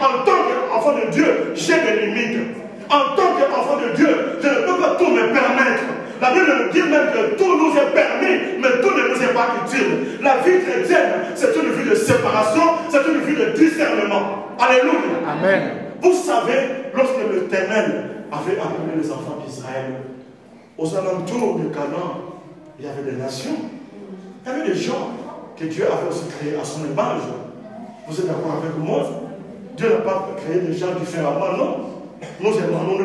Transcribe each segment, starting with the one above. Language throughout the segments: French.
en tant qu'enfant de Dieu, j'ai des limites. En tant qu'enfant de Dieu, je ne peux pas tout me permettre. La Bible nous dit même que tout nous est permis, mais tout ne nous est pas utile. La vie chrétienne, c'est une vie de séparation, c'est une vie de discernement. Alléluia. Amen. Vous savez, lorsque l'Éternel avait appelé les enfants d'Israël, aux alentours de Canaan, il y avait des nations. Il y avait des gens que Dieu avait aussi créés à son image. Vous êtes d'accord avec moi? Dieu n'a pas créé des gens différemment, non. Nous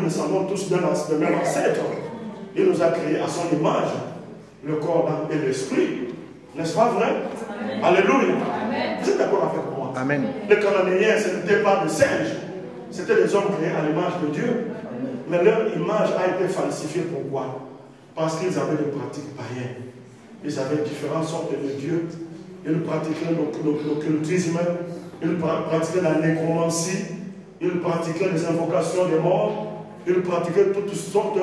descendons tous d'un même ancêtre. Il nous a créés à son image, le corps, l'âme et l'esprit. N'est-ce pas vrai? Amen. Alléluia. Amen. Vous êtes d'accord avec moi? Amen. Les Cananéens, ce n'étaient pas des singes. C'était des hommes créés à l'image de Dieu. Amen. Mais leur image a été falsifiée. Pourquoi? Parce qu'ils avaient des pratiques païennes. Ils avaient différentes sortes de dieux. Ils pratiquaient l'occultisme. Ils pratiquaient la nécromancie. Ils pratiquaient les invocations des morts. Ils pratiquaient toutes sortes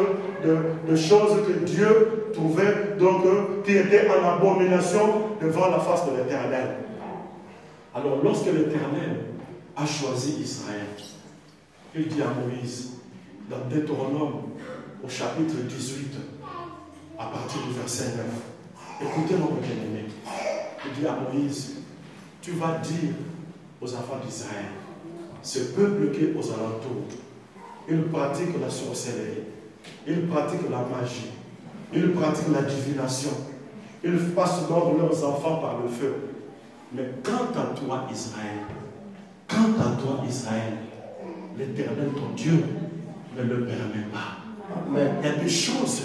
de choses que Dieu trouvait, donc, qui étaient en abomination devant la face de l'Éternel. Alors, lorsque l'Éternel a choisi Israël, il dit à Moïse, dans Deutéronome, au chapitre 18, à partir du verset 9, écoutez mon bien-aimé, il dit à Moïse, tu vas dire aux enfants d'Israël, ce peuple qui est aux alentours, ils pratiquent la sorcellerie, ils pratiquent la magie, ils pratiquent la divination, ils passent donc leurs enfants par le feu. Mais quant à toi, Israël, l'Éternel, ton Dieu, ne le permet pas. Mais il y a des choses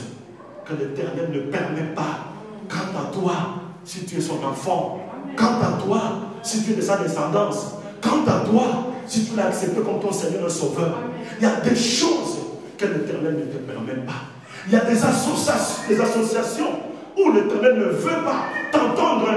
que l'Éternel ne permet pas. Quant à toi, si tu es son enfant, quant à toi, si tu es de sa descendance, quant à toi, si tu l'as accepté comme ton Seigneur et Sauveur, il y a des choses que l'Éternel ne te permet pas. Il y a des associations où l'Éternel ne veut pas t'entendre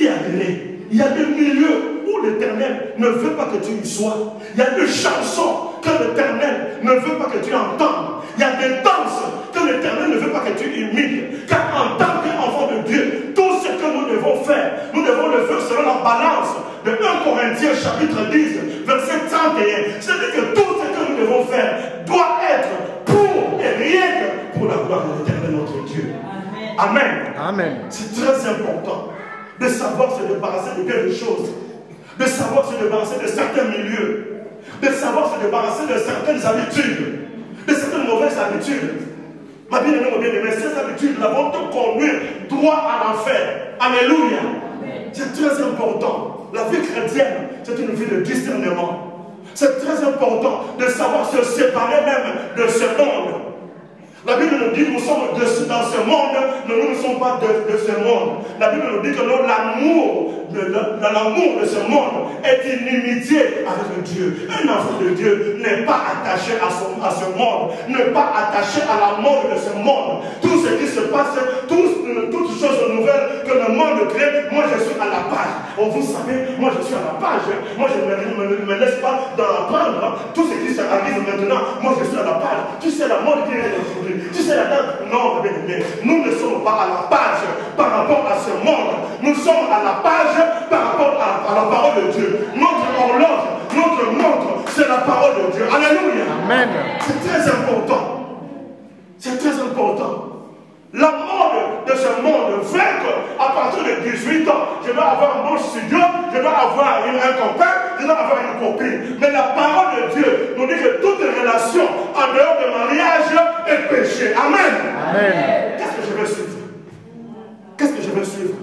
y adhérer. Il y a des milieux où l'Éternel ne veut pas que tu y sois. Il y a des chansons que l'Éternel ne veut pas que tu entendes. Il y a des danses que l'Éternel ne veut pas que tu imites. Car en tant qu'enfant de Dieu, tout ce que nous devons faire, nous devons le faire selon la balance de 1 Corinthiens chapitre 10, verset 31. C'est-à-dire que tout ce que nous devons faire doit être pour et rien que pour la gloire de l'Éternel notre Dieu. Amen. Amen. C'est très important de savoir se débarrasser de quelque chose, de savoir se débarrasser de certains milieux, de savoir se débarrasser de certaines habitudes, de certaines mauvaises habitudes. Ma bien-aimée, mon bien-aimé, ces habitudes là vont te conduire droit à l'enfer. Alléluia. C'est très important. La vie chrétienne, c'est une vie de discernement. C'est très important de savoir se séparer même de ce monde. La Bible nous dit que nous sommes dans ce monde, mais nous ne sommes pas de ce monde. La Bible nous dit que l'amour de ce monde est inimitié avec Dieu. Un enfant de Dieu n'est pas attaché à ce monde, n'est pas attaché à la mode de ce monde. Tout ce qui se passe, toutes choses nouvelles que le monde crée, moi je suis à la page. Oh, vous savez, moi je suis à la page. Moi je ne me laisse pas d'apprendre tout ce qui arrive maintenant. Moi je suis à la page. Tu sais la mode qui est aujourd'hui. Tu sais la date? Non, bien aimé, nous ne sommes pas à la page par rapport à ce monde. Nous sommes à la page par rapport à la parole de Dieu. Notre horloge, notre montre, c'est la parole de Dieu. Alléluia. Amen. C'est très important. C'est très important. La mode de ce monde fait qu'à partir de 18 ans, je dois avoir un bon studio, je dois avoir un copain, je dois avoir une copine. Mais la parole de Dieu nous dit que toute relation en dehors de mariage est péché. Amen. Amen. Qu'est-ce que je vais suivre? Qu'est-ce que je vais suivre?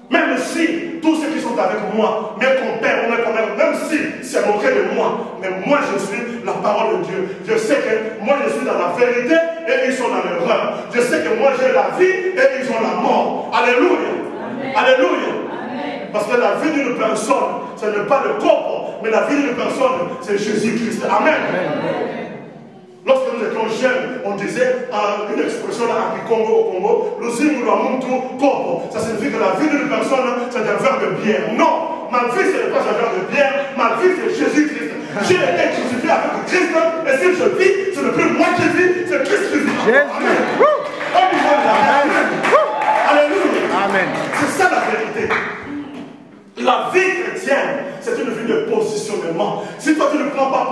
Même si tous ceux qui sont avec moi, mes compères ou mes commères, même si c'est moqué de moi, mais moi je suis la parole de Dieu. Je sais que moi je suis dans la vérité et ils sont dans l'erreur. Je sais que moi j'ai la vie et ils ont la mort. Alléluia. Amen. Alléluia. Amen. Parce que la vie d'une personne, ce n'est pas le corps, mais la vie d'une personne, c'est Jésus-Christ. Amen. Amen. Lorsque nous étions jeunes, on disait une expression là à Congo, au Congo, ça signifie que la vie d'une personne, c'est un verre de bière. Non, ma vie, ce n'est pas un verre de bière, ma vie, c'est Jésus-Christ. J'ai été crucifié avec Christ, et si je vis, ce n'est plus moi qui vis, c'est Christ qui vit. Amen. Alléluia. Amen. C'est ça la vérité. La vie chrétienne, c'est une vie de positionnement. Si toi tu ne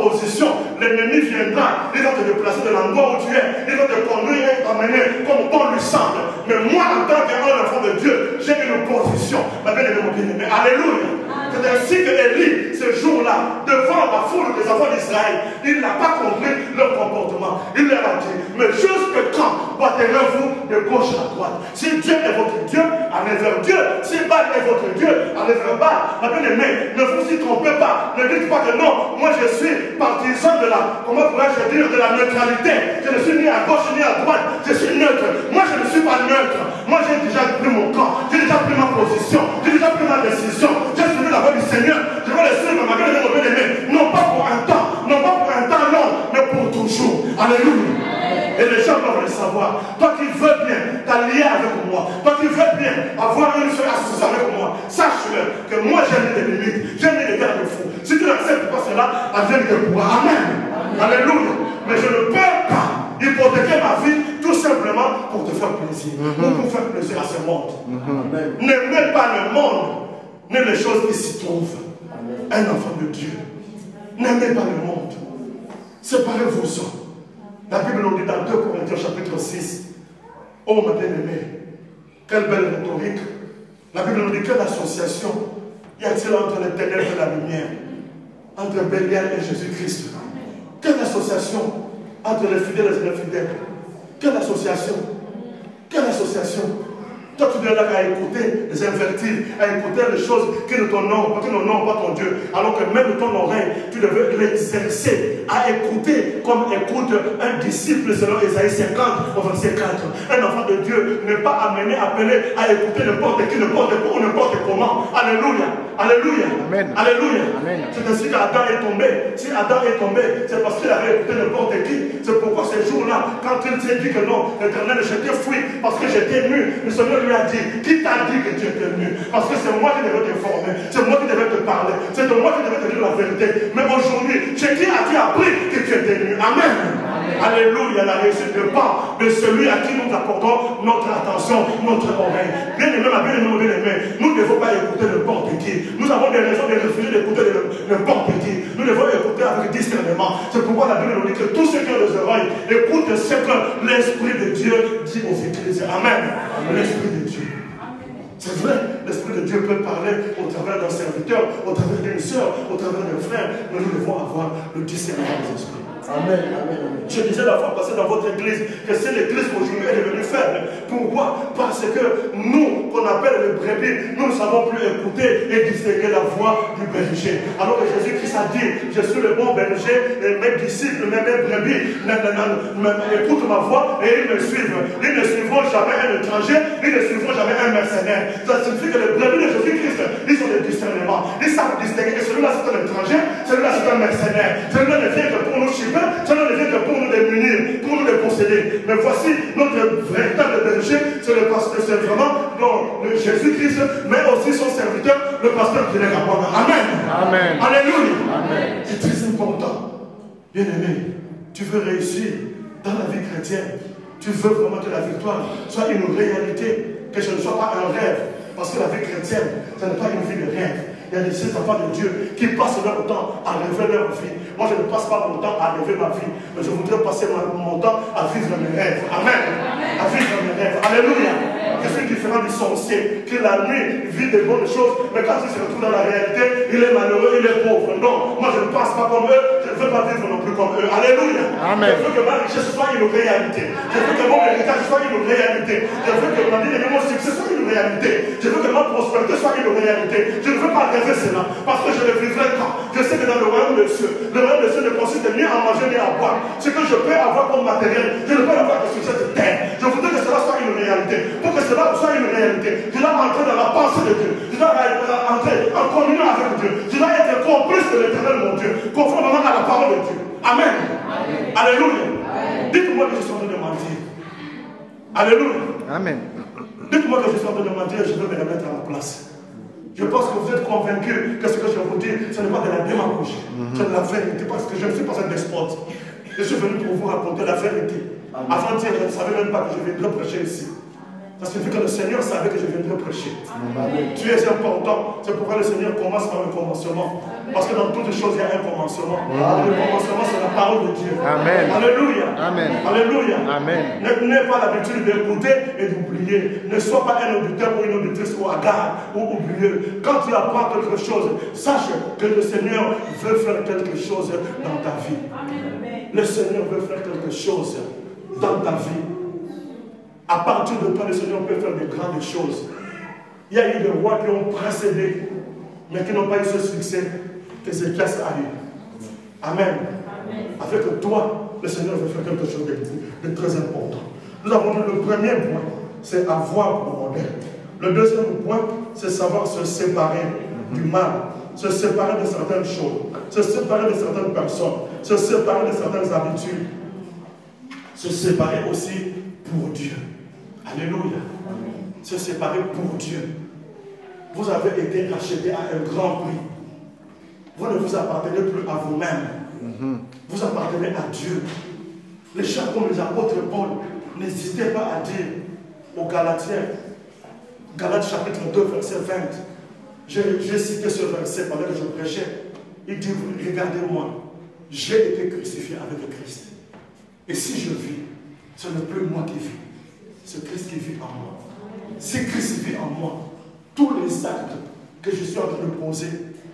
position, l'ennemi viendra, il va te déplacer de l'endroit où tu es, il va te conduire et t'amener comme bon lui semble. Mais moi, en tant qu'enfant de Dieu, j'ai une position. Ma bien-aimée, mon bien-aimé, alléluia. C'est ainsi que Élie, ce jour-là, devant la foule des enfants d'Israël, il n'a pas compris leur comportement. Il leur a dit, mais jusque quand battrez-vous de gauche à droite? Si Dieu est votre Dieu, allez vers Dieu. Si Baal est votre Dieu, allez vers Baal. Ma bien-aimée, ne vous y trompez pas. Ne dites pas que non, moi je suis partisan de la, comment pourrais-je dire, de la neutralité. Je ne suis ni à gauche ni à droite. Je suis neutre. Moi je ne suis pas neutre. Moi j'ai déjà pris mon camp. J'ai déjà pris ma position. J'ai déjà pris ma décision. J'ai suivi la voix du Seigneur. Je vais le suivre, ma bien-aimée, non pas pour un temps, non pas pour un temps long, mais pour toujours. Alléluia. Et les gens doivent le savoir. Toi qui veux bien t'allier avec moi, toi qui veux bien avoir une seule association avec moi, sache-le que moi j'ai mis des limites, j'ai mis des garde-fous. Si tu n'acceptes pas cela, la vie te pourra. Amen. Alléluia. Mais je ne peux pas hypothéquer ma vie tout simplement pour te faire plaisir, ou pour faire plaisir à ce monde. N'aimez pas le monde, ni les choses qui s'y trouvent. Un enfant de Dieu, n'aimez pas le monde, séparez-vous-en. La Bible nous dit dans 2 Corinthiens chapitre 6, oh ma bien-aimée, quelle belle rhétorique. La Bible nous dit quelle association y a-t-il entre les ténèbres et la lumière, entre Bélial et Jésus-Christ? Quelle association entre les fidèles et les infidèles? Quelle association? Quelle association? Toi, tu es là à écouter les invertis, à écouter les choses qui ne t'honorent pas ton Dieu. Alors que même ton oreille, tu devais l'exercer à écouter comme écoute un disciple selon Ésaïe 50 au verset 4. Un enfant de Dieu n'est pas amené, appelé à écouter n'importe qui, n'importe quoi ou n'importe comment. Alléluia. Alléluia. Amen. Alléluia. C'est ainsi qu'Adam est tombé. Si Adam est tombé, c'est parce qu'il avait écouté n'importe qui. C'est pourquoi ces jours-là, quand il s'est dit que non, l'Éternel, j'étais fui parce que j'étais nu, le Seigneur lui a dit, qui t'a dit que tu étais nu? Parce que c'est moi qui devais te former, c'est moi qui devais te parler, c'est de moi qui devais te dire la vérité. Mais aujourd'hui, c'est qui a-t-il appris que tu étais nu? Amen. Alléluia, la réussite dépend de celui à qui nous accordons notre attention, notre oreille. Bien aimé, ma bien-aimée, bien-aimé, nous ne devons pas écouter n'importe qui. Nous avons des raisons de refuser d'écouter n'importe qui. Nous devons écouter avec discernement. C'est pourquoi la Bible nous dit que tous ceux qui ont les oreilles écoutent ce que l'Esprit de Dieu dit aux Églises. Amen. L'Esprit de Dieu. C'est vrai, l'Esprit de Dieu peut parler au travers d'un serviteur, au travers d'une soeur, au travers d'un frère, mais nous devons avoir le discernement des esprits. Amen, amen, amen. Je disais la fois passée dans votre église que c'est l'église aujourd'hui est devenue faible. Pourquoi? Parce que nous, qu'on appelle les brebis, nous ne savons plus écouter et distinguer la voix du berger. Alors que Jésus-Christ a dit, je suis le bon berger et mes disciples, mes brebis, écoutent ma voix et ils me suivent. Ils ne suivront jamais un étranger, ils ne suivront jamais un mercenaire. Ça signifie que les brebis de Jésus-Christ, ils ont des discernements. Ils savent distinguer que celui-là c'est un étranger, celui-là c'est un mercenaire. Celui-là ne vient que pour nous suivre. Ça ne vient que pour nous démunir, pour nous déposséder. Mais voici notre véritable berger, c'est le pasteur, c'est vraiment Jésus-Christ, mais aussi son serviteur, le pasteur qui est à moi. Amen. Amen. Alléluia. C'est très important. Bien-aimé, tu veux réussir dans la vie chrétienne. Tu veux vraiment que la victoire soit une réalité, que ce ne soit pas un rêve. Parce que la vie chrétienne, ce n'est pas une vie de rêve. Il y a ces enfants de Dieu qui passent leur temps à rêver leur vie. Moi, je ne passe pas mon temps à rêver ma vie, mais je voudrais passer mon temps à vivre mes rêves. Amen. À vivre mes rêves. Alléluia. Je suis différent du sorcier qui la nuit vit de bonnes choses, mais quand il se retrouve dans la réalité, il est malheureux, il est pauvre. Non, moi je ne pense pas comme eux, je ne veux pas vivre non plus comme eux. Alléluia. Amen. Je veux que ma richesse soit une réalité. Je veux que mon héritage soit une réalité. Je veux que ma vie et mon succès soit une réalité. Je veux que ma prospérité soit une réalité. Je ne veux pas rêver cela, parce que je le vivrai quand je sais que dans le royaume des cieux, le royaume des cieux ne consiste ni à manger ni à boire. Ce que je peux avoir comme matériel, je ne peux l'avoir que sur cette terre. Je voudrais que cela soit une réalité. Pour que cela soit une réalité, je dois entrer dans la pensée de Dieu. Je dois entrer en communion avec Dieu. Je dois être complice de l'Éternel, mon Dieu, conformément à la parole de Dieu. Amen. Amen. Alléluia. Dites-moi que je suis en train de mentir. Alléluia. Amen. Dites-moi que je suis en train de mentir et je veux me remettre à la place. Je pense que vous êtes convaincus que ce que je vous dis, ce n'est pas de la démagogie, c'est de la vérité, parce que je ne suis pas un despote. Je suis venu pour vous raconter la vérité. Avant-hier, je ne savais même pas que je viendrais prêcher ici. Ça signifie que le Seigneur savait que je viendrais prêcher. Tu es important, c'est pourquoi le Seigneur commence par le commencement. Parce que dans toutes choses, il y a un commencement. Et le commencement, c'est la parole de Dieu. Amen. Alléluia. Amen. Alléluia. Amen. N'aie pas l'habitude d'écouter et d'oublier. Ne sois pas un auditeur ou une auditrice ou hagard ou oublieux. Quand tu apprends quelque chose, sache que le Seigneur veut faire quelque chose dans ta vie. Le Seigneur veut faire quelque chose dans ta vie. À partir de toi, le Seigneur peut faire de grandes choses. Il y a eu des rois qui ont précédé, mais qui n'ont pas eu ce succès qu'Ézéchias a eu. Amen. Avec toi, le Seigneur veut faire quelque chose de très important. Nous avons dit le premier point, c'est avoir pour modèle. Le deuxième point, c'est savoir se séparer du mal, se séparer de certaines choses, se séparer de certaines personnes, se séparer de certaines habitudes, se séparer aussi pour Dieu. Alléluia. Se séparer pour Dieu. Vous avez été racheté à un grand prix. Vous ne vous appartenez plus à vous-même. Vous appartenez à Dieu. Les gens comme les apôtres Paul, n'hésitez pas à dire aux Galatiens, Galates chapitre 2, verset 20. J'ai cité ce verset pendant que je prêchais. Il dit, regardez-moi, j'ai été crucifié avec Christ. Et si je vis, ce n'est plus moi qui vis, c'est Christ qui vit en moi. Si Christ vit en moi, tous les actes que je suis en train de poser,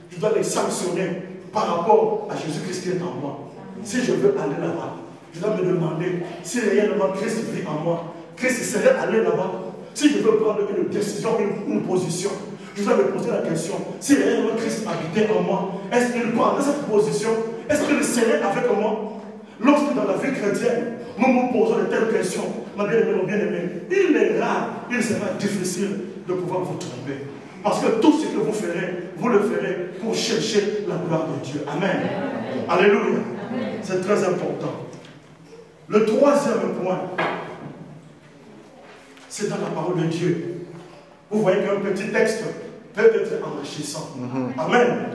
je dois les sanctionner par rapport à Jésus-Christ qui est en moi. Si je veux aller là-bas, je dois me demander si réellement Christ vit en moi. Christ serait allé là-bas. Si je veux prendre une décision, une position, je dois me poser la question, si réellement Christ habitait en moi, est-ce qu'il prendrait cette position? Est-ce qu'il serait avec moi? Lorsque dans la vie chrétienne, nous nous posons de telles questions, ma bien-aimée, mon bien-aimé, il est rare, il sera difficile de pouvoir vous tromper. Parce que tout ce que vous le ferez pour chercher la gloire de Dieu. Amen. Alléluia. C'est très important. Le troisième point, c'est dans la parole de Dieu. Vous voyez qu'un petit texte peut être enrichissant. Amen.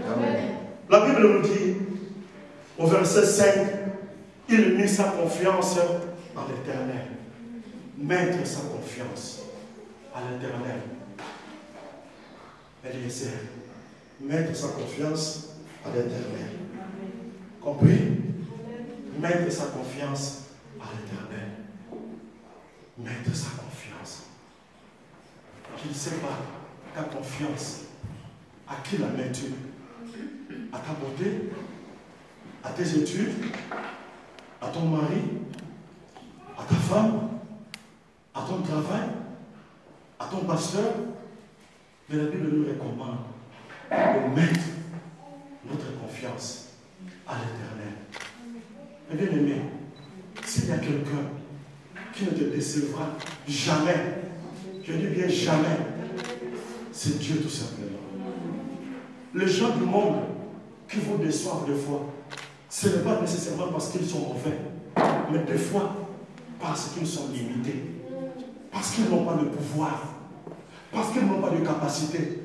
La Bible nous dit, au verset 5, il mit sa confiance en l'Éternel. Mettre sa confiance à l'Éternel. Eliezer, mettre sa confiance à l'Éternel. Compris? Mettre sa confiance à l'Éternel. Mettre sa confiance. Je ne sais pas, ta confiance, à qui la mets-tu? À ta beauté? À tes études? À ton mari? À ta femme? À ton travail? À ton pasteur? Mais la Bible nous recommande de mettre notre confiance à l'Éternel. Et bien aimé, s'il y a quelqu'un qui ne te décevra jamais, je dis bien jamais, c'est Dieu tout simplement. Les gens du monde qui vous déçoivent des fois, ce n'est pas nécessairement parce qu'ils sont mauvais, mais des fois parce qu'ils sont limités, parce qu'ils n'ont pas le pouvoir, parce qu'ils n'ont pas de capacité.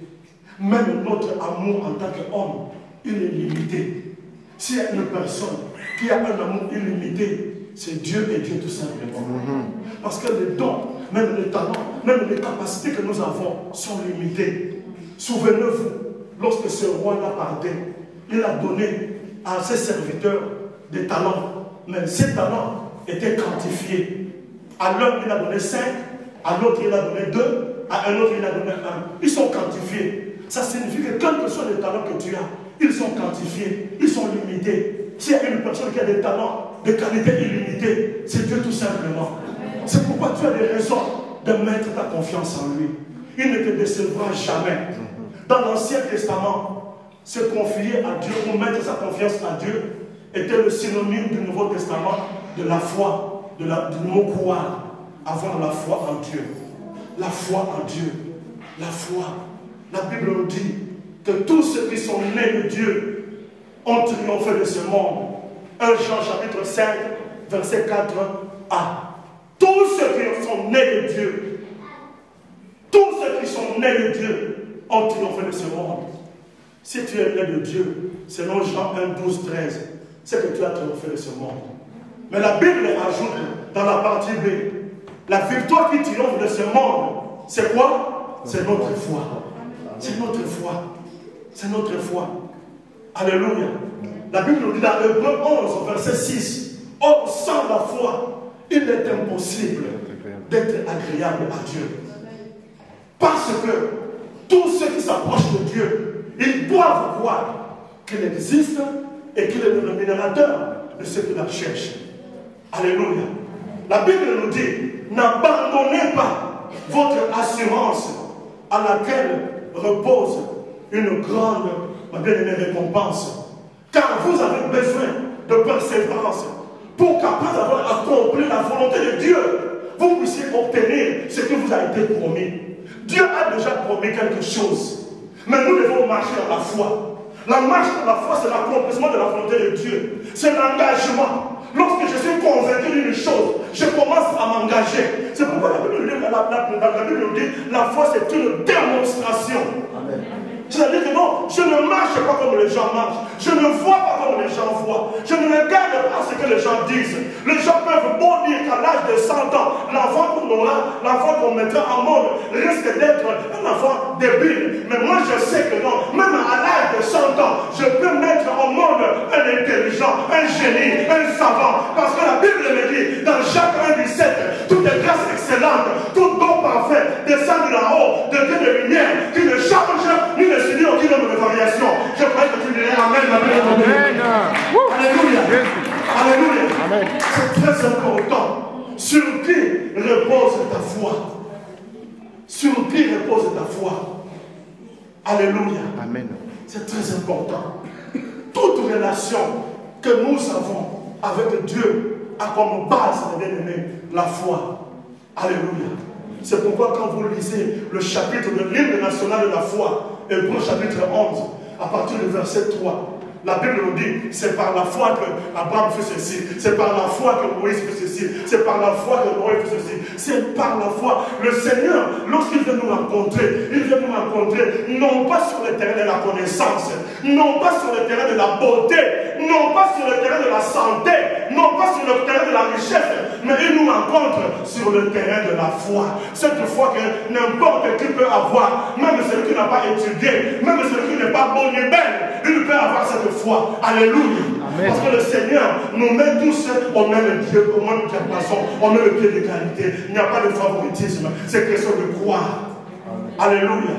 Même notre amour en tant qu'homme, il est limité. S'il y a une personne qui a un amour illimité, c'est Dieu et Dieu tout simplement. Parce que les dons, même les talents, même les capacités que nous avons sont limitées. Souvenez-vous, lorsque ce roi-là partait, il a donné à ses serviteurs des talents. Mais ces talents étaient quantifiés. À l'un, il a donné 5, à l'autre, il a donné 2, à un autre, il a donné 1. Ils sont quantifiés. Ça signifie que quels que soient les talents que tu as, ils sont quantifiés, ils sont limités. S'il y a une personne qui a des talents de qualité illimitée, c'est Dieu tout simplement. C'est pourquoi tu as des raisons de mettre ta confiance en lui. Il ne te décevra jamais. Dans l'Ancien Testament, se confier à Dieu ou mettre sa confiance à Dieu était le synonyme du Nouveau Testament de la foi, du mot croire. Avoir la foi en Dieu. La foi en Dieu. La foi. La Bible nous dit que tous ceux qui sont nés de Dieu ont triomphé de ce monde. 1 Jean chapitre 5, verset 4a. Tous ceux qui sont nés de Dieu, tous ceux qui sont nés de Dieu ont triomphé de ce monde. Si tu es né de Dieu, selon Jean 1, 12, 13, c'est que tu as triomphé de ce monde. Mais la Bible ajoute dans la partie B, la victoire qui triomphe de ce monde, c'est quoi? C'est notre foi. C'est notre foi. C'est notre foi. Alléluia. La Bible nous dit dans Hébreux 11, verset 6, or sans la foi, il est impossible d'être agréable à Dieu. Parce que tous ceux qui s'approchent de Dieu, ils doivent croire qu'il existe et qu'il est le rémunérateur de ceux qui la cherchent. Alléluia. La Bible nous dit, n'abandonnez pas votre assurance à laquelle repose une grande, ma bien-aimée, récompense. Car vous avez besoin de persévérance pour qu'après avoir accompli la volonté de Dieu, vous puissiez obtenir ce qui vous a été promis. Dieu a déjà promis quelque chose, mais nous devons marcher dans la foi. La marche dans la foi, c'est l'accomplissement de la volonté de Dieu. C'est l'engagement. Lorsque je suis convaincu d'une chose, je commence à m'engager. C'est pourquoi la Bible nous dit, la foi c'est une démonstration. Amen. C'est-à-dire que non, je ne marche pas comme les gens marchent. Je ne vois pas comme les gens voient. Je ne regarde pas ce que les gens disent. Les gens peuvent beau dire qu'à l'âge de 100 ans, l'enfant qu'on aura, l'enfant qu'on mettra en monde, risque d'être un enfant débile. Mais moi je sais que non, même à l'âge de 100 ans, je peux mettre au monde un intelligent, un génie, un savant. Parce que la Bible me dit, dans Jacques 1,17, toute grâce excellente, tout don parfait, descend de là-haut, de Dieu de lumière, qui ne change ni ne subit aucune nombre de variation. Je crois que tu dirais Amen, Amen. Alléluia. Alléluia. Amen. C'est très important. Sur qui repose ta foi? Sur qui repose ta foi? Alléluia. Amen. C'est très important. Toute relation que nous avons avec Dieu a comme base, mes bien-aimés, la foi. Alléluia. C'est pourquoi quand vous lisez le chapitre de l'hymne national de la foi, Hébreux chapitre 11, à partir du verset 3, la Bible nous dit, c'est par la foi que Abraham fait ceci, c'est par la foi que Moïse fait ceci, c'est par la foi que Noé fait ceci, c'est par la foi. Le Seigneur, lorsqu'il vient nous rencontrer, il vient nous rencontrer non pas sur le terrain de la connaissance, non pas sur le terrain de la beauté, non pas sur le terrain de la santé, non pas sur le terrain de la richesse, mais il nous rencontre sur le terrain de la foi. Cette foi que n'importe qui peut avoir, même celui qui n'a pas étudié, même celui qui n'est pas bon ni belle, il peut avoir cette foi. Alléluia. Amen. Parce que le Seigneur nous met tous au même Dieu, au même diapason, au même pied d'égalité. Il n'y a pas de favoritisme. C'est question de croire. Alléluia.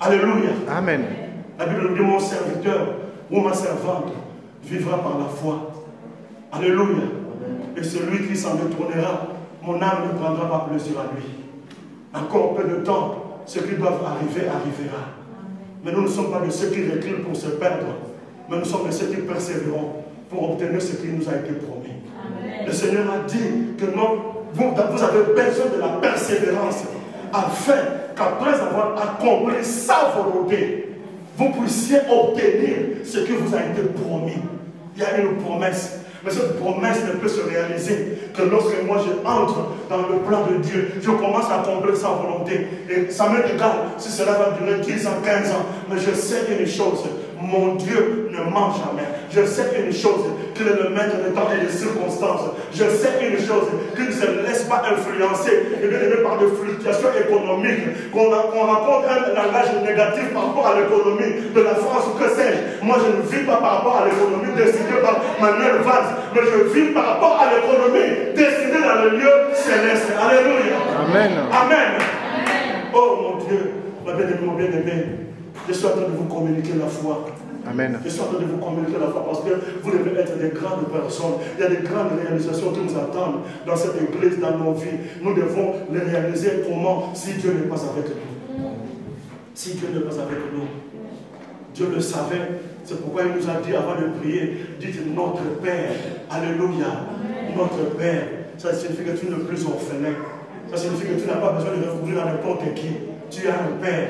Alléluia. Amen. La Bible nous dit, mon serviteur ou ma servante vivra par la foi. Alléluia. Et celui qui s'en détournera, mon âme ne prendra pas plaisir à lui. Encore peu de temps, ce qui doit arriver, arrivera. Mais nous ne sommes pas de ceux qui reculent pour se perdre, mais nous sommes de ceux qui persévérons pour obtenir ce qui nous a été promis. Amen. Le Seigneur a dit que non, vous avez besoin de la persévérance afin qu'après avoir accompli sa volonté, vous puissiez obtenir ce qui vous a été promis. Il y a une promesse. Mais cette promesse ne peut se réaliser que lorsque moi je entre dans le plan de Dieu, je commence à accomplir sa volonté. Et ça m'est égal si cela va durer 10 ans, 15 ans. Mais je sais une chose, mon Dieu ne ment jamais. Je sais une chose, qu'il est le maître des temps et des circonstances. Je sais une chose, qu'il ne se laisse pas influencer et bien aimé par des fluctuations économiques. Qu'on rencontre un langage négatif par rapport à l'économie de la France ou que sais-je. Moi je ne vis pas par rapport à l'économie décidée par Manuel Valls, mais je vis par rapport à l'économie décidée dans le lieu céleste. Alléluia. Amen. Amen. Oh mon Dieu, ma bien-aimée, mon bien-aimé, je suis en train de vous communiquer la foi. Amen. Je suis en train de vous communiquer la foi parce que vous devez être des grandes personnes. Il y a des grandes réalisations qui nous attendent dans cette église, dans nos vies. Nous devons les réaliser comment? Si Dieu n'est pas avec nous. Si Dieu n'est pas avec nous. Dieu le savait. C'est pourquoi il nous a dit avant de prier, dites notre Père. Alléluia. Notre Père. Ça signifie que tu n'es plus orphelin. Ça signifie que tu n'as pas besoin de recourir à n'importe qui. Tu as un Père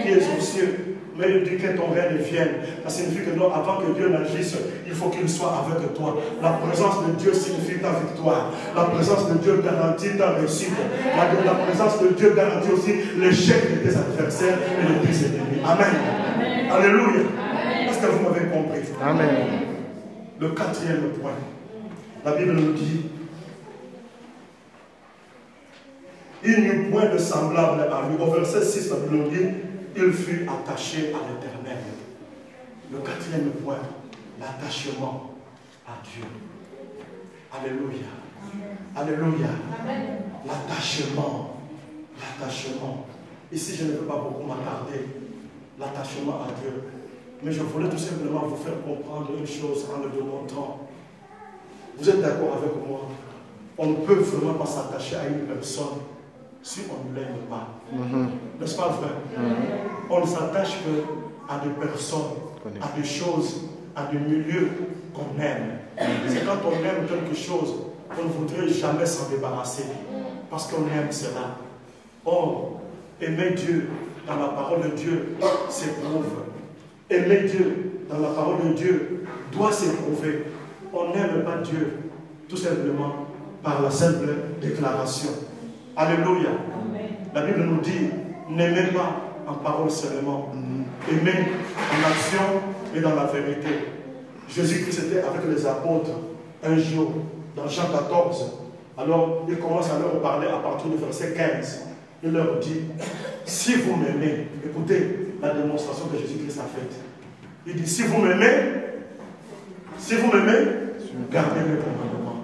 qui est aux cieux. Mais il dit que ton règne vienne. Ça signifie que non, avant que Dieu n'agisse, il faut qu'il soit avec toi. La présence de Dieu signifie ta victoire. La présence de Dieu garantit ta réussite. La présence de Dieu garantit aussi l'échec de tes adversaires et de tes ennemis. Amen. Amen. Alléluia. Est-ce que vous m'avez compris? Amen. Le quatrième point. La Bible nous dit, il n'y eut point de semblable à lui. Au verset 6, la Bible nous dit, il fut attaché à l'Éternel. Le quatrième point, l'attachement à Dieu. Alléluia. Alléluia. L'attachement. L'attachement. Ici, je ne veux pas beaucoup m'attarder. L'attachement à Dieu. Mais je voulais tout simplement vous faire comprendre une chose en le démontrant. Vous êtes d'accord avec moi? On ne peut vraiment pas s'attacher à une personne si on ne l'aime pas. N'est-ce pas vrai? On ne s'attache qu'à des personnes, à des choses, à des milieux qu'on aime. C'est quand on aime quelque chose, on ne voudrait jamais s'en débarrasser. Parce qu'on aime cela. Or, aimer Dieu dans la parole de Dieu s'éprouve. Aimer Dieu dans la parole de Dieu doit s'éprouver. On n'aime pas Dieu tout simplement par la simple déclaration. Alléluia. La Bible nous dit, n'aimez pas en parole seulement. Aimez en action et dans la vérité. Jésus-Christ était avec les apôtres un jour, dans Jean 14. Alors, il commence à leur parler à partir du verset 15. Il leur dit, si vous m'aimez, écoutez la démonstration que Jésus-Christ a faite. Il dit, si vous m'aimez, gardez mes commandements.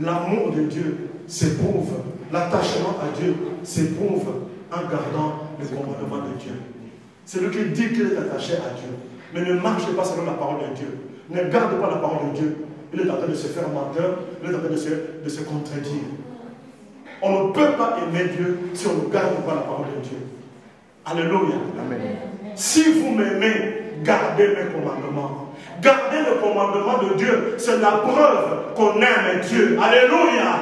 L'amour de Dieu s'éprouve, l'attachement à Dieu s'éprouve en gardant les commandements de Dieu. C'est lui qui dit qu'il est attaché à Dieu. Mais ne marchez pas selon la parole de Dieu. Ne garde pas la parole de Dieu. Il est en train de se faire menteur, il est en train de se contredire. On ne peut pas aimer Dieu si on ne garde pas la parole de Dieu. Alléluia. Amen. Si vous m'aimez, gardez mes commandements. Garder le commandement de Dieu, c'est la preuve qu'on aime Dieu. Alléluia.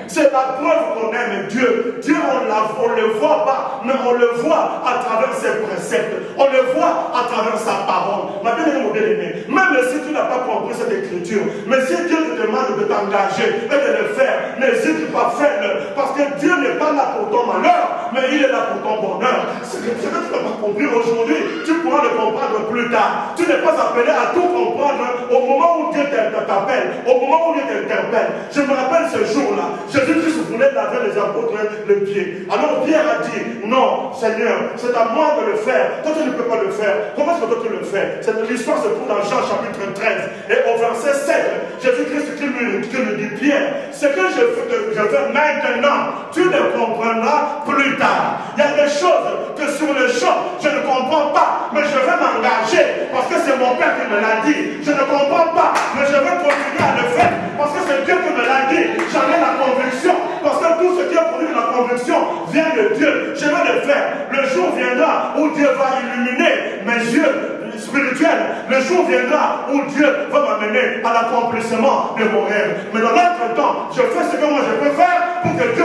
C'est la preuve qu'on aime Dieu. Dieu, on ne le voit pas, mais on le voit à travers ses préceptes. On le voit à travers sa parole. Ma bien-aimée, mon bien-aimé, même si tu n'as pas compris cette écriture, mais si Dieu te demande de t'engager et de le faire, n'hésite pas à faire-le. Parce que Dieu n'est pas là pour ton malheur, mais il est là pour ton bonheur. Ce que tu n'as pas compris aujourd'hui, tu pourras le comprendre plus tard. Tu n'es pas appelé à tout comprendre au moment où Dieu t'appelle, au moment où Dieu t'interpelle. Je me rappelle ce jour-là. Jésus-Christ voulait laver les apôtres les pieds. Alors Pierre a dit, non, Seigneur, c'est à moi de le faire. Toi, tu ne peux pas le faire. Comment est-ce que toi, tu le fais? L'histoire se trouve dans Jean chapitre 13. Et au verset 7, Jésus-Christ qui lui dit, Pierre, ce que je fais maintenant, tu le comprendras plus tard. Il y a des choses que sur le champ, je ne comprends pas, mais je vais m'engager parce que c'est mon Père qui me l'a dit. Je ne comprends pas, mais je vais continuer à le faire parce que c'est Dieu qui me l'a dit. J'en ai la conviction, parce que tout ce qui est produit de la conviction vient de Dieu. Je vais le faire. Le jour viendra où Dieu va illuminer mes yeux spirituels. Le jour viendra où Dieu va m'amener à l'accomplissement de mon rêve. Mais dans l'entretemps, je fais ce que moi je peux faire pour que Dieu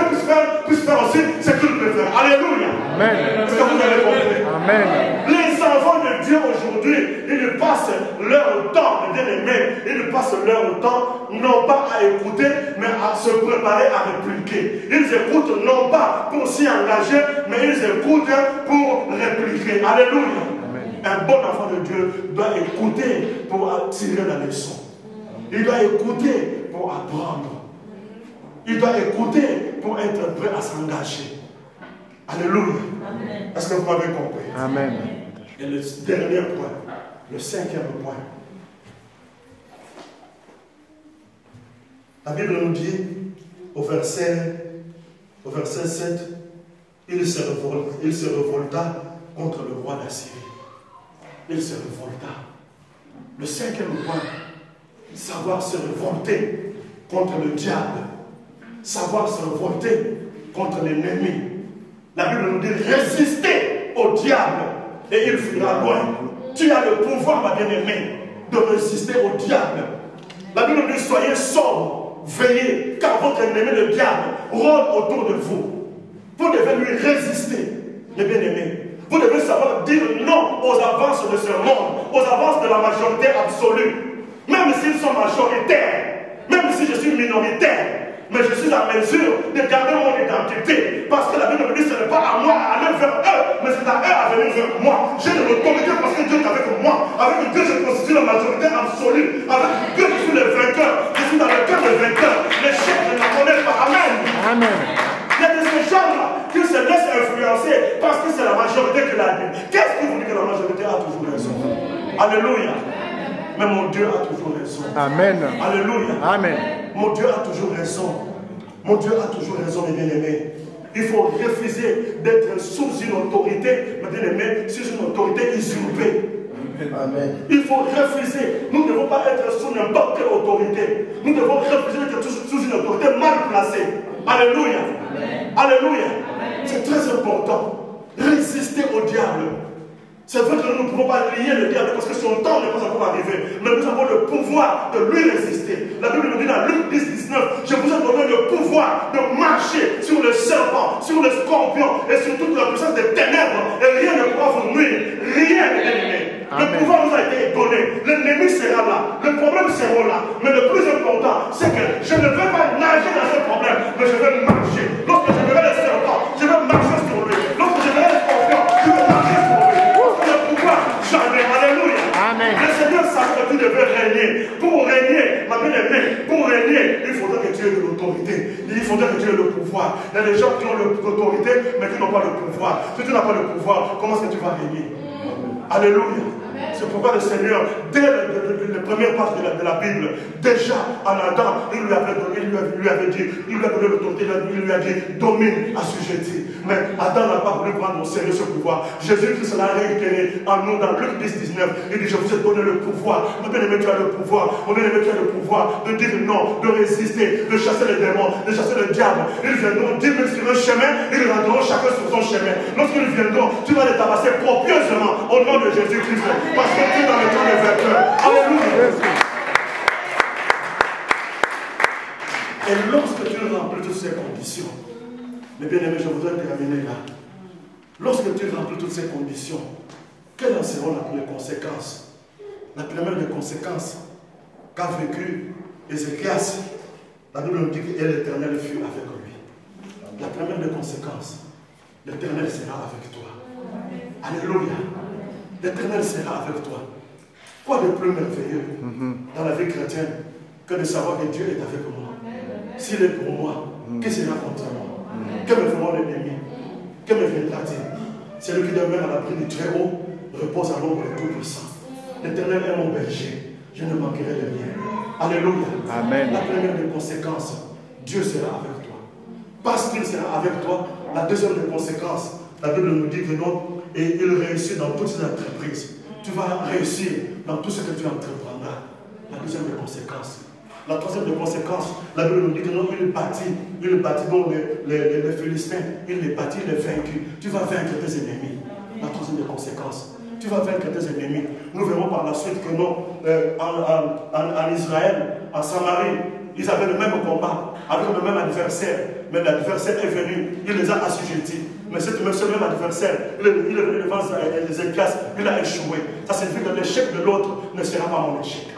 puisse faire aussi ce qu'il peut faire. Alléluia. Amen. Est-ce que vous avez compris? Amen. Les enfants de Dieu aujourd'hui, ils passent leur temps, mes bien-aimés, ils passent leur temps non pas à écouter, mais à se préparer à répliquer. Ils écoutent non pas pour s'y engager, mais ils écoutent pour répliquer. Alléluia. Un bon enfant de Dieu doit écouter pour tirer la leçon. Il doit écouter pour apprendre. Il doit écouter pour être prêt à s'engager. Alléluia. Est-ce que vous m'avez compris? Amen. Et le dernier point, le cinquième point. La Bible nous dit au verset 7, il se révolta contre le roi d'Assyrie. Il se révolta. Le cinquième point, savoir se révolter contre le diable. Savoir se révolter contre l'ennemi. La Bible nous dit résister au diable et il fuira loin. Tu as le pouvoir, ma bien-aimée, de résister au diable. La Bible nous dit soyez sobres, veillez, car votre ennemi, le diable, rôde autour de vous. Vous devez lui résister, mes bien-aimés. Vous devez savoir dire non aux avances de ce monde, aux avances de la majorité absolue. Même s'ils sont majoritaires, même si je suis minoritaire, mais je suis en mesure de garder mon identité. Parce que la Bible me dit que ce n'est pas à moi à aller vers eux, mais c'est à eux à venir vers moi. J'ai de l'autorité parce que Dieu est avec moi. Avec Dieu, je constitue la majorité absolue. Avec Dieu, je suis le vainqueur. Je suis dans le cœur des vainqueurs. L'échec, je ne la connais pas. Amen. Amen. Il y a de ces gens-là qui se laissent influencer parce que c'est la majorité qui l'a dit. Qu'est-ce qui vous dit que la majorité a toujours raison? Alléluia. Mais mon Dieu a toujours raison. Amen. Alléluia. Amen. Mon Dieu a toujours raison. Mon Dieu a toujours raison, mes bien-aimés. Il faut refuser d'être sous une autorité, mes bien-aimés, sous une autorité usurpée. Amen. Il faut refuser. Nous ne devons pas être sous n'importe quelle autorité. Nous devons refuser d'être sous une autorité mal placée. Alléluia. Amen. Alléluia. C'est très important. Résister au diable. C'est vrai que nous ne pouvons pas lier le diable parce que son temps n'est pas encore arrivé. Mais nous avons le pouvoir de lui résister. La Bible nous dit dans Luc 10, 19, je vous ai donné le pouvoir de marcher sur le serpent, sur le scorpion et sur toute la puissance des ténèbres. Et rien ne pourra vous nuire. Rien n'est ennemi. Le pouvoir nous a été donné. L'ennemi sera là. Le problème sera là. Mais le plus important, c'est que je ne vais pas nager dans ce problème, mais je vais marcher. Lorsque je verrai le serpent, je vais marcher sur lui. Lorsque je verrai le scorpion, je vais marcher sur lui. Jamais. Alléluia. Amen. Le Seigneur savait que tu devais régner. Pour régner, ma bien-aimée, pour régner, il faudrait que tu aies de l'autorité. Il faudrait que tu aies le pouvoir. Il y a des gens qui ont l'autorité, mais qui n'ont pas le pouvoir. Si tu n'as pas le pouvoir, comment est-ce que tu vas régner? Alléluia. C'est pourquoi le Seigneur, dès les premières pages de la Bible, déjà en Adam, il lui avait donné, il lui avait dit, il lui a donné l'autorité, il lui a dit, domine, assujetti. Mais Adam n'a pas voulu prendre au sérieux ce pouvoir. Jésus-Christ l'a réitéré en nous dans Luc 10, 19. Il dit, je vous ai donné le pouvoir. Mon bien-aimé, tu as le pouvoir. Mon bien-aimé, tu as le pouvoir de dire non, de résister, de chasser les démons, de chasser le diable. Ils viendront 10 000 sur un chemin, ils rendront chacun sur son chemin. Lorsqu'ils viendront, tu vas les tabasser copieusement au nom de Jésus-Christ. Parce que tu es dans le temps de vainqueur. Alléluia. Et lorsque tu remplis toutes ces conditions, mes bien-aimés, je voudrais terminer là. Lorsque tu remplis toutes ces conditions, quelles en seront les conséquences? La première des conséquences qu'a vécu Ézéchias, la Bible nous dit que l'Éternel fut avec lui. La première des conséquences, l'Éternel sera avec toi. Alléluia. L'Éternel sera avec toi. Quoi de plus merveilleux dans la vie chrétienne que de savoir que Dieu est avec moi? S'il est pour moi, qui sera contre moi? Que me feront l'ennemi? Que me viendra-t-il? C'est lui qui demeure à l'abri du Très-Haut, repose à l'ombre du Tout-Puissant. L'Éternel est mon berger, je ne manquerai de rien. Alléluia. Amen. La première des conséquences, Dieu sera avec toi. Parce qu'il sera avec toi, la deuxième des conséquences, la Bible nous dit que non, et il réussit dans toutes ses entreprises. Tu vas réussir dans tout ce que tu entreprendras. La deuxième des conséquences. La troisième des conséquences, la Bible nous dit que non, il bâtit donc les Philistins, il les bâtit, il les vaincus. Tu vas vaincre tes ennemis. La troisième des conséquences. Tu vas vaincre tes ennemis. Nous verrons par la suite que non, en Israël, en Samarie, ils avaient le même combat, avec le même adversaire. Mais l'adversaire est venu, il les a assujettis. Mais ce même adversaire, il est venu devant Ézéchias, il a échoué. Ça signifie que l'échec de l'autre ne sera pas mon échec.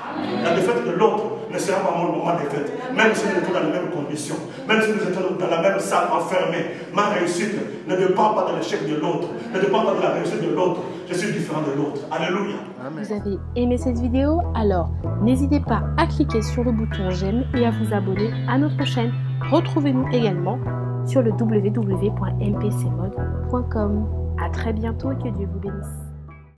La défaite de l'autre ne sera pas ma défaite. Même si nous étions dans les mêmes conditions, même si nous étions dans la même salle enfermée, ma réussite ne dépend pas de l'échec de l'autre, ne dépend pas de la réussite de l'autre. Je suis différent de l'autre. Alléluia. Vous avez aimé cette vidéo? Alors, n'hésitez pas à cliquer sur le bouton j'aime et à vous abonner à notre chaîne. Retrouvez-nous également sur le www.mpcmode.com. À très bientôt et que Dieu vous bénisse.